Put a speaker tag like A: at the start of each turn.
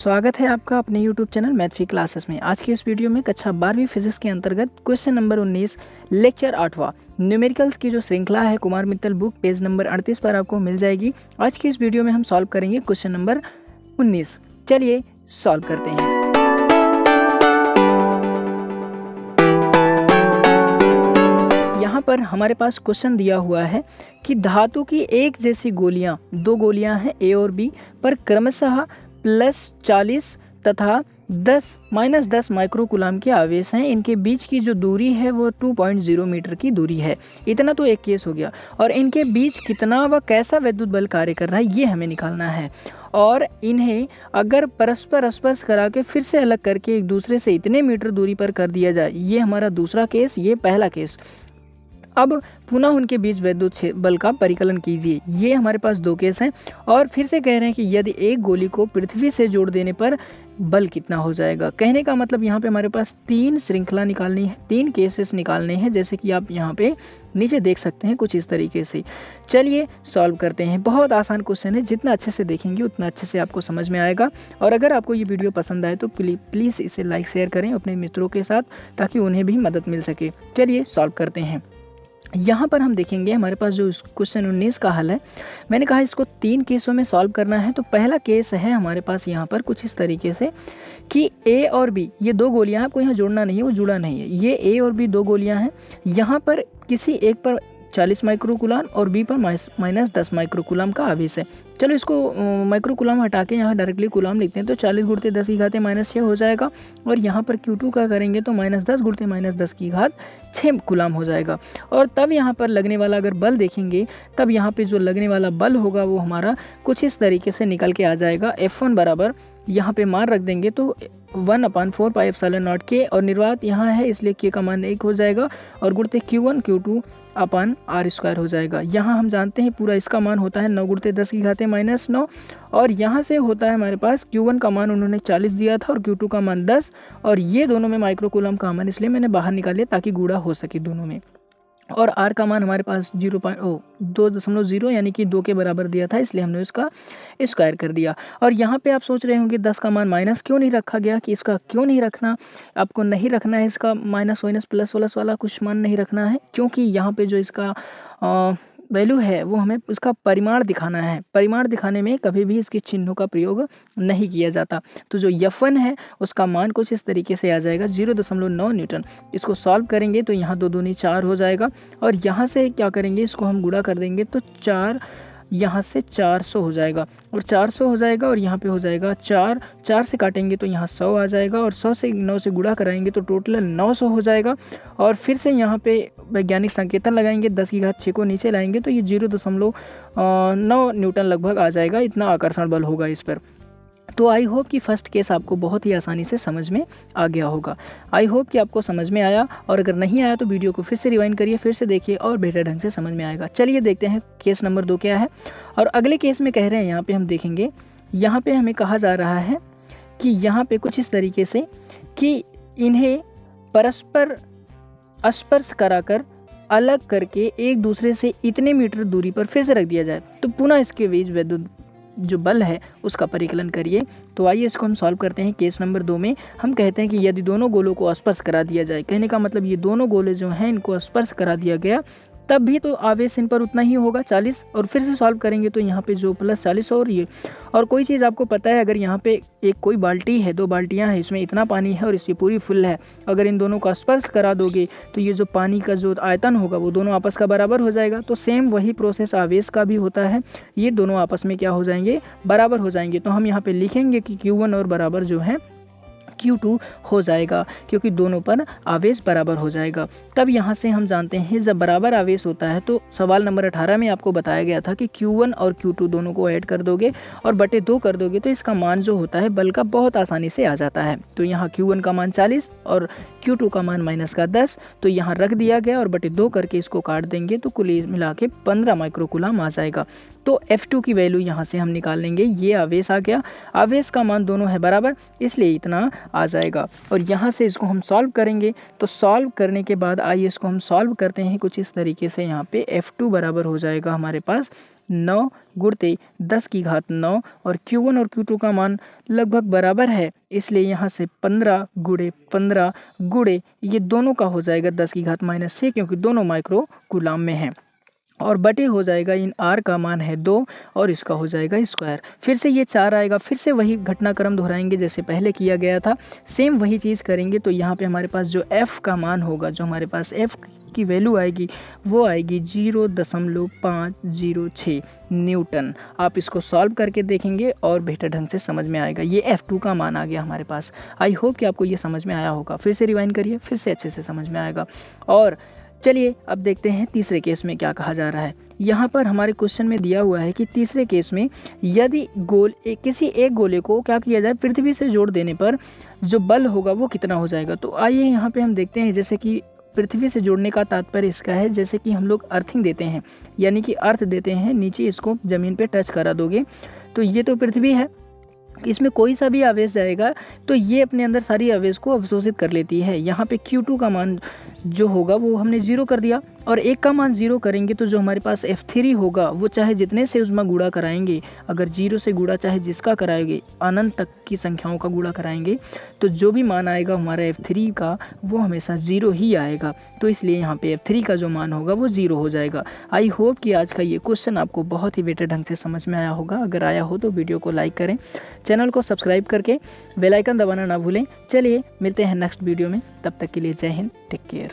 A: स्वागत है आपका अपने YouTube चैनल मैथ्स क्लासेस में। आज की इस वीडियो में कक्षा 12वीं फिजिक्स के अंतर्गत क्वेश्चन नंबर 19 लेक्चर 8वां न्यूमेरिकल्स की जो श्रृंखला है Kumar Mittal book page number 38 पर आपको मिल जाएगी। आज की इस वीडियो में हम सॉल्व करेंगे क्वेश्चन नंबर 19। चलिए सॉल्व करते हैं। यहाँ पर हमारे पास क्वेश्चन दिया हुआ है कि धातु की एक जैसी गोलियाँ, दो गोलियाँ हैं ए और बी, पर क्रमशः +40 तथा -10 माइक्रोकुलाम के आवेश हैं। इनके बीच की जो दूरी है वो 2.0 मीटर की दूरी है। इतना तो एक केस हो गया, और इनके बीच कितना व कैसा विद्युत बल कार्य कर रहा है ये हमें निकालना है। और इन्हें अगर परस्पर स्पर्श करा के फिर से अलग करके एक दूसरे से इतने मीटर दूरी पर कर दिया जाए, ये हमारा दूसरा केस, ये पहला केस। अब पुनः उनके बीच विद्युत बल का परिकलन कीजिए। ये हमारे पास दो केस हैं, और फिर से कह रहे हैं कि यदि एक गोली को पृथ्वी से जोड़ देने पर बल कितना हो जाएगा। कहने का मतलब यहाँ पे हमारे पास तीन श्रृंखला निकालनी है, तीन केसेस निकालने हैं, जैसे कि आप यहाँ पे नीचे देख सकते हैं कुछ इस तरीके से। चलिए सॉल्व करते हैं। बहुत आसान क्वेश्चन है, जितना अच्छे से देखेंगे उतना अच्छे से आपको समझ में आएगा। और अगर आपको ये वीडियो पसंद आए तो प्लीज़ इसे लाइक शेयर करें अपने मित्रों के साथ, ताकि उन्हें भी मदद मिल सके। चलिए सॉल्व करते हैं। यहाँ पर हम देखेंगे हमारे पास जो क्वेश्चन 19 का हल है, मैंने कहा इसको तीन केसों में सॉल्व करना है। तो पहला केस है हमारे पास यहाँ पर कुछ इस तरीके से कि ए और बी, ये दो गोलियाँ हैं, आपको यहाँ जोड़ना नहीं है, वो जुड़ा नहीं है। ये ए और बी दो गोलियाँ हैं। यहाँ पर किसी एक पर 40 माइक्रोकुलाम और बी पर -10 माइक्रोकुलाम का आवेश है। चलो इसको माइक्रोकुलाम हटा के यहाँ डायरेक्टली कुलाम लिखते हैं, तो 40 × 10 की घात -6 हो जाएगा। और यहाँ पर Q2 का करेंगे तो -10 × -10 की घात 6 कुलाम हो जाएगा। और तब यहाँ पर लगने वाला अगर बल देखेंगे, तब यहाँ पे जो लगने वाला बल होगा वो हमारा कुछ इस तरीके से निकल के आ जाएगा। F1 बराबर यहाँ पे मान रख देंगे तो 1/4 पाई एप्सिलॉन नॉट के, और निर्वात यहाँ है इसलिए के का मान 1 हो जाएगा, और गुणते Q1 Q2 अपन r² हो जाएगा। यहाँ हम जानते हैं पूरा इसका मान होता है 9 × 10 की घात -9, और यहाँ से होता है हमारे पास Q1 का मान उन्होंने 40 दिया था और Q2 का मान 10, और ये दोनों में माइक्रोकुलाम का मान इसलिए मैंने बाहर निकाल लिया ताकि गुणा हो सके दोनों में। और r का मान हमारे पास 2.0 यानी कि 2 के बराबर दिया था, इसलिए हमने उसका स्क्वायर कर दिया। और यहाँ पे आप सोच रहे होंगे 10 का मान माइनस क्यों नहीं रखा गया, कि इसका क्यों नहीं रखना, आपको नहीं रखना है इसका माइनस प्लस वाला कुछ मान नहीं रखना है, क्योंकि यहाँ पे जो इसका वैल्यू है वो हमें उसका परिमाण दिखाना है। परिमाण दिखाने में कभी भी इसके चिन्हों का प्रयोग नहीं किया जाता। तो जो F1 है उसका मान कुछ इस तरीके से आ जाएगा 0.9 न्यूटन। इसको सॉल्व करेंगे तो यहाँ 2 दूनी 4 हो जाएगा, और यहाँ से क्या करेंगे, इसको हम गुणा कर देंगे तो 4 यहाँ से 400 हो जाएगा, और 400 हो जाएगा, और यहाँ पे हो जाएगा 4 से काटेंगे तो यहाँ 100 आ जाएगा, और 100 से 9 से गुणा कराएंगे तो टोटल 900 हो जाएगा। और फिर से यहाँ पे वैज्ञानिक संकेतन लगाएंगे, 10 की घात 6 को नीचे लाएंगे तो ये 0.9 न्यूटन लगभग आ जाएगा। इतना आकर्षण बल होगा इस पर। तो आई होप कि फर्स्ट केस आपको बहुत ही आसानी से समझ में आ गया होगा। आई होप कि आपको समझ में आया, और अगर नहीं आया तो वीडियो को फिर से रिवाइंड करिए, फिर से देखिए, और बेहतर ढंग से समझ में आएगा। चलिए देखते हैं केस नंबर 2 क्या है। और अगले केस में कह रहे हैं, यहाँ पे हम देखेंगे, यहाँ पे हमें कहा जा रहा है कि यहाँ पे कुछ इस तरीके से कि इन्हें परस्पर स्पर्श कराकर अलग करके एक दूसरे से इतने मीटर दूरी पर फिर से रख दिया जाए, तो पुनः इसके बीच विद्युत जो बल है उसका परिकलन करिए। तो आइए इसको हम सॉल्व करते हैं। केस नंबर 2 में हम कहते हैं कि यदि दोनों गोलों को स्पर्श करा दिया जाए, कहने का मतलब ये दोनों गोले जो हैं इनको स्पर्श करा दिया गया, तब भी तो आवेश इन पर उतना ही होगा 40। और फिर से सॉल्व करेंगे तो यहाँ पे जो +40 और ये, और कोई चीज़ आपको पता है, अगर यहाँ पे एक कोई बाल्टी है, 2 बाल्टियाँ हैं, इसमें इतना पानी है और इसकी पूरी फुल है, अगर इन दोनों का स्पर्श करा दोगे तो ये जो पानी का जो आयतन होगा वो दोनों आपस का बराबर हो जाएगा। तो सेम वही प्रोसेस आवेश का भी होता है, ये दोनों आपस में क्या हो जाएंगे, बराबर हो जाएंगे। तो हम यहाँ पे लिखेंगे कि Q1 और बराबर जो है Q2 हो जाएगा, क्योंकि दोनों पर आवेश बराबर हो जाएगा। तब यहाँ से हम जानते हैं जब बराबर आवेश होता है तो सवाल नंबर 18 में आपको बताया गया था कि Q1 और Q2 दोनों को ऐड कर दोगे और बटे 2 कर दोगे तो इसका मान जो होता है बल का बहुत आसानी से आ जाता है। तो यहाँ Q1 का मान 40 और Q2 का मान -10, तो यहाँ रख दिया गया, और बटे 2 करके इसको काट देंगे तो कुल मिला के 15 माइक्रोकुलाम आ जाएगा। तो F2 की वैल्यू यहाँ से हम निकाल लेंगे। ये आवेश आ गया, आवेश का मान दोनों है बराबर, इसलिए इतना आ जाएगा। और यहाँ से इसको हम सॉल्व करेंगे, तो सॉल्व करने के बाद आइए इसको हम सॉल्व करते हैं कुछ इस तरीके से। यहाँ पे F2 बराबर हो जाएगा हमारे पास 9 गुणते 10 की घात 9 और Q1 और Q2 का मान लगभग बराबर है, इसलिए यहाँ से 15 गुणे 15 गुणे ये दोनों का हो जाएगा 10 की घात -6, क्योंकि दोनों माइक्रो कूलाम में हैं, और बटे हो जाएगा इन R का मान है 2 और इसका हो जाएगा स्क्वायर। फिर से ये 4 आएगा, फिर से वही घटनाक्रम दोहराएंगे जैसे पहले किया गया था, सेम वही चीज़ करेंगे। तो यहाँ पे हमारे पास जो F का मान होगा, जो हमारे पास F की वैल्यू आएगी वो आएगी 0.506 न्यूटन। आप इसको सॉल्व करके देखेंगे और बेहतर ढंग से समझ में आएगा। ये F2 का मान आ गया हमारे पास। आई होप कि आपको ये समझ में आया होगा। फिर से रिवाइंड करिए, फिर से अच्छे से समझ में आएगा। और चलिए अब देखते हैं तीसरे केस में क्या कहा जा रहा है। यहाँ पर हमारे क्वेश्चन में दिया हुआ है कि तीसरे केस में यदि किसी एक गोले को क्या किया जाए, पृथ्वी से जोड़ देने पर जो बल होगा वो कितना हो जाएगा। तो आइए यहाँ पे हम देखते हैं, जैसे कि पृथ्वी से जोड़ने का तात्पर्य इसका है जैसे कि हम लोग अर्थिंग देते हैं, यानी कि अर्थ देते हैं, नीचे इसको ज़मीन पे टच करा दोगे तो ये तो पृथ्वी है, इसमें कोई सा भी आवेश जाएगा तो ये अपने अंदर सारी आवेश को अवशोषित कर लेती है। यहाँ पे Q2 का मान जो होगा वो हमने 0 कर दिया, और 1 का मान 0 करेंगे तो जो हमारे पास F3 होगा वो चाहे जितने से उसमें गुणा कराएंगे, अगर 0 से गुणा चाहे जिसका कराएंगे, अनंत तक की संख्याओं का गुणा कराएंगे, तो जो भी मान आएगा हमारा F3 का वो हमेशा 0 ही आएगा। तो इसलिए यहाँ पे F3 का जो मान होगा वो 0 हो जाएगा। आई होप कि आज का ये क्वेश्चन आपको बहुत ही बेटर ढंग से समझ में आया होगा। अगर आया हो तो वीडियो को लाइक करें, चैनल को सब्सक्राइब करके बेल आइकन दबाना ना भूलें। चलिए मिलते हैं नेक्स्ट वीडियो में, तब तक के लिए जय हिंद, टेक केयर।